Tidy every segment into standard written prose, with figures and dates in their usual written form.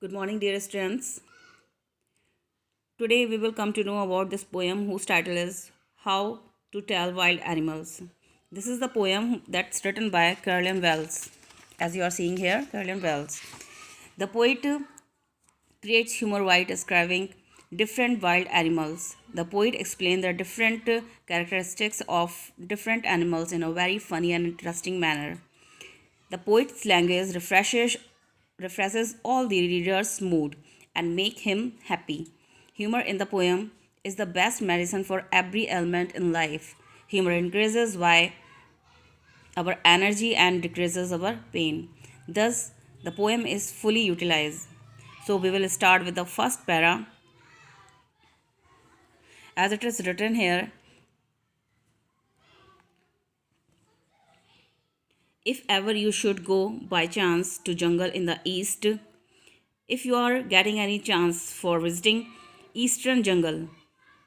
Good morning, dear students. Today we will come to know about this poem whose title is How to Tell Wild Animals. This is the poem that's written by Carolyn Wells. As you are seeing here, Carolyn Wells. The poet creates humor by describing different wild animals. The poet explains the different characteristics of different animals in a very funny and interesting manner. The poet's language refreshes all the reader's mood and make him happy. Humor in the poem is the best medicine for every ailment in life. Humor increases why our energy and decreases our pain. Thus, the poem is fully utilized. So we will start with the first para. As it is written here, if ever you should go by chance to jungle in the east, if you are getting any chance for visiting eastern jungle,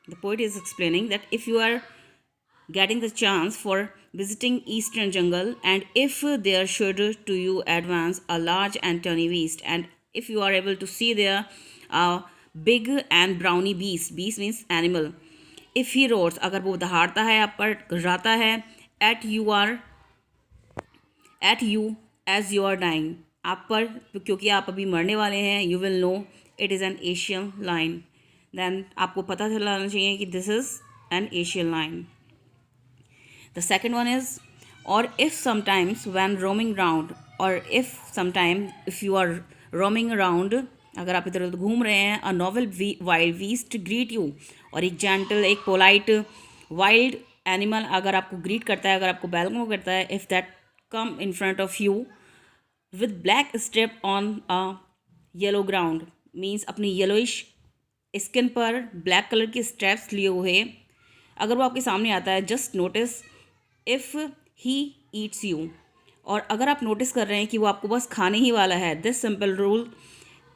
the poet is explaining that if you are getting the chance for visiting eastern jungle, and if there should to you advance a large and tawny beast, and if you are able to see there a big and browny beast means animal, if he roars, अगर वो दहाड़ता है, आप पर गरजाता है, at you as you are dying, आप पर क्योंकि आप अभी मरने वाले हैं, you will know it is an Asian lion. Then आपको पता चलना चाहिए कि this is an Asian lion. The second one is, or if sometimes when roaming round, or if sometime if you are roaming around, अगर आप इधर उधर घूम रहे हैं, a novel wild beast greet you, और एक gentle एक polite wild animal अगर आपको greet करता है, अगर आपको welcome करता है, if that come in front of you with black strip on a yellow ground, means अपनी yellowish स्किन पर ब्लैक कलर के स्ट्रैप्स लिए हुए अगर वो आपके सामने आता है, just notice if he eats you, और अगर आप नोटिस कर रहे हैं कि वो आपको बस खाने ही वाला है, this simple rule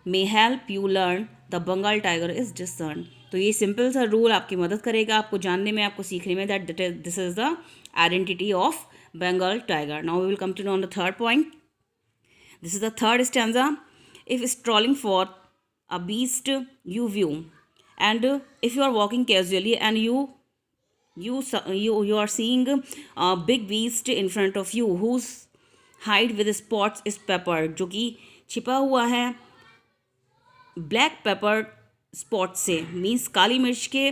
may help you learn the Bengal tiger is discern. तो ये सिंपल सा रूल आपकी मदद करेगा आपको जानने में, आपको सीखने में, that this is the identity of Bengal tiger. Now we will come to know on the third point. This is the third stanza. If strolling forth a beast you view, and if you are walking casually and you are seeing a big beast in front of you whose hide with spots is peppered, जो कि छिपा हुआ है black pepper spot से, means काली मिर्च के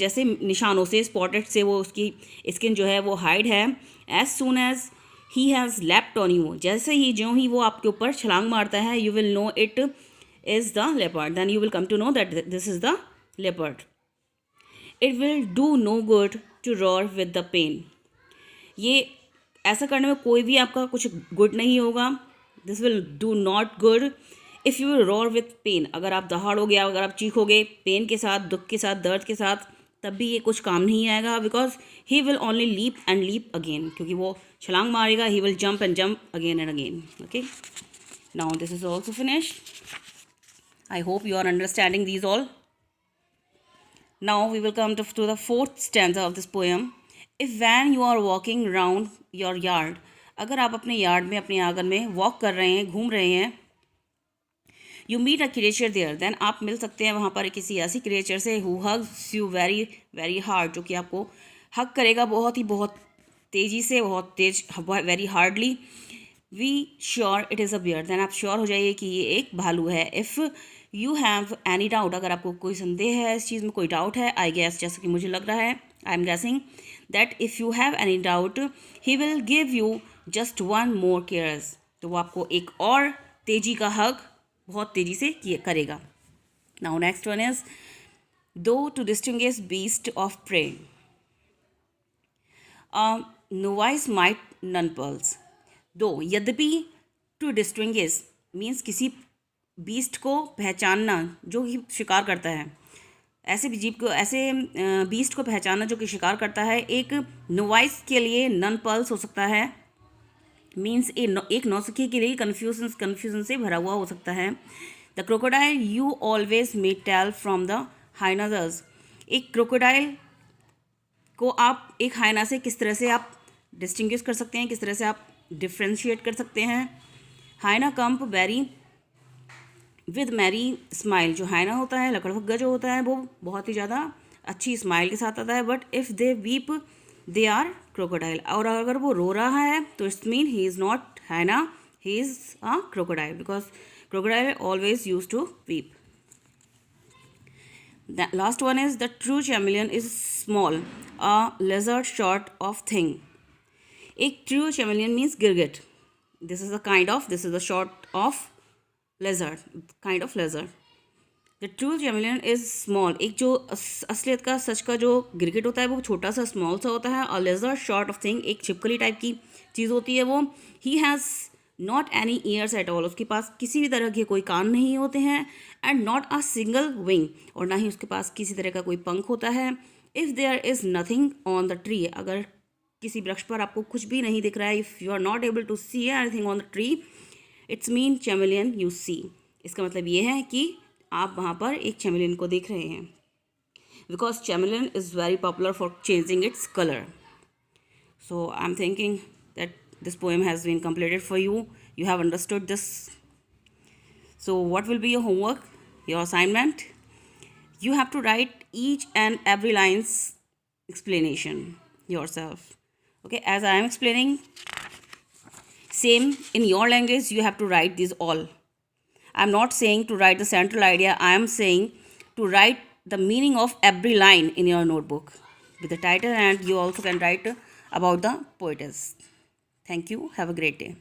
जैसे निशानों से, स्पॉटेड से वो उसकी स्किन जो है वो हाइड है. As soon as he has leaped on you, जैसे ही जो ही वो आपके ऊपर छलांग मारता है, you will know it is the leopard. Then you will come to know that this is the leopard. It will do no good to roar with the pain, ये ऐसा करने में कोई भी आपका कुछ गुड नहीं होगा. This will do not good if you will roar with pain, अगर आप दहाड़ोगे, अगर आप चीखोगे पेन के साथ, दुख के साथ, दर्द के साथ, तब भी ये कुछ काम नहीं आएगा. Because he will only leap and leap again, क्योंकि वो छलांग मारेगा, he will jump and jump again and again. Okay, now this is also finish. I hope you are understanding these all. Now we will come to the fourth stanza of this poem. If when you are walking round your yard, अगर आप अपने yard में, अपने आंगन में walk कर रहे हैं, घूम रहे हैं, you meet a creature there, देन आप मिल सकते हैं वहाँ पर किसी ऐसी क्रिएचर से who hugs you very very hard, जो कि आपको हग करेगा बहुत तेज़ी से, बहुत तेज, very hardly. We sure it is a bear, then आप श्योर हो जाइए कि ये एक भालू है. If you have any doubt, अगर आपको कोई संदेह है, इस चीज़ में कोई डाउट है, आई गेस, जैसा कि मुझे लग रहा है, I am guessing that if you have any doubt he will give you just one more cares, तो वो आपको एक और तेजी का हग बहुत तेज़ी से करेगा. Now next one is, though to distinguish beast of prey, novice might nonplus. Though, यद्यपि, टू डिस्टिंग्विश मीन्स किसी बीस्ट को पहचानना जो कि शिकार करता है, ऐसे जीव को, ऐसे बीस्ट को पहचानना जो कि शिकार करता है. एक नोवाइस के लिए नन पल्स हो सकता है, मीन्स एक नौसिखिए के लिए कन्फ्यूजन से भरा हुआ हो सकता है. The crocodile you always may tell from the hyenas, एक क्रोकोडाइल को आप एक हाइना से किस तरह से आप डिस्टिंग्विश कर सकते हैं, किस तरह से आप डिफ्रेंशिएट कर सकते हैं. हाइना कम्प वेरी विद मैरी स्माइल, जो हाइना होता है, लकड़बग्गा जो होता है वो बहुत ही ज़्यादा अच्छी स्माइल के साथ आता है, but if they weep they are crocodile, और अगर वो रो रहा है तो it's mean he is not hyena, he is a crocodile, because crocodile always use to weep. The last one is the true chameleon is small, a lizard sort of thing. एक true chameleon means गिरगिट. This is a sort of lizard, kind of lizard. The true chameleon is small. एक जो असलियत का, सच का जो गिरगिट होता है वो छोटा सा, स्मॉल सा होता है. A lizard sort of thing, एक छिपकली टाइप की चीज़ होती है वो. He has not any years at all, उसके पास किसी भी तरह के कोई कान नहीं होते हैं. And not a single wing, और ना ही उसके पास किसी तरह का कोई पंख होता है. If there is nothing on the tree, अगर किसी वृक्ष पर आपको कुछ भी नहीं दिख रहा है, if you are not able to see anything on the tree, it's mean chameleon you see. इसका मतलब ये है कि आप वहाँ पर एक चैमेलियन को देख रहे हैं, because chameleon is very popular for changing its colour. So I'm thinking that this poem has been completed for you. You have understood this. So what will be your homework, your assignment? You have to write each and every line's explanation yourself. Okay, as I am explaining, same in your language, you have to write these all. I'm not saying to write the central idea. I am saying to write the meaning of every line in your notebook with the title, and you also can write about the poetess. Thank you. Have a great day.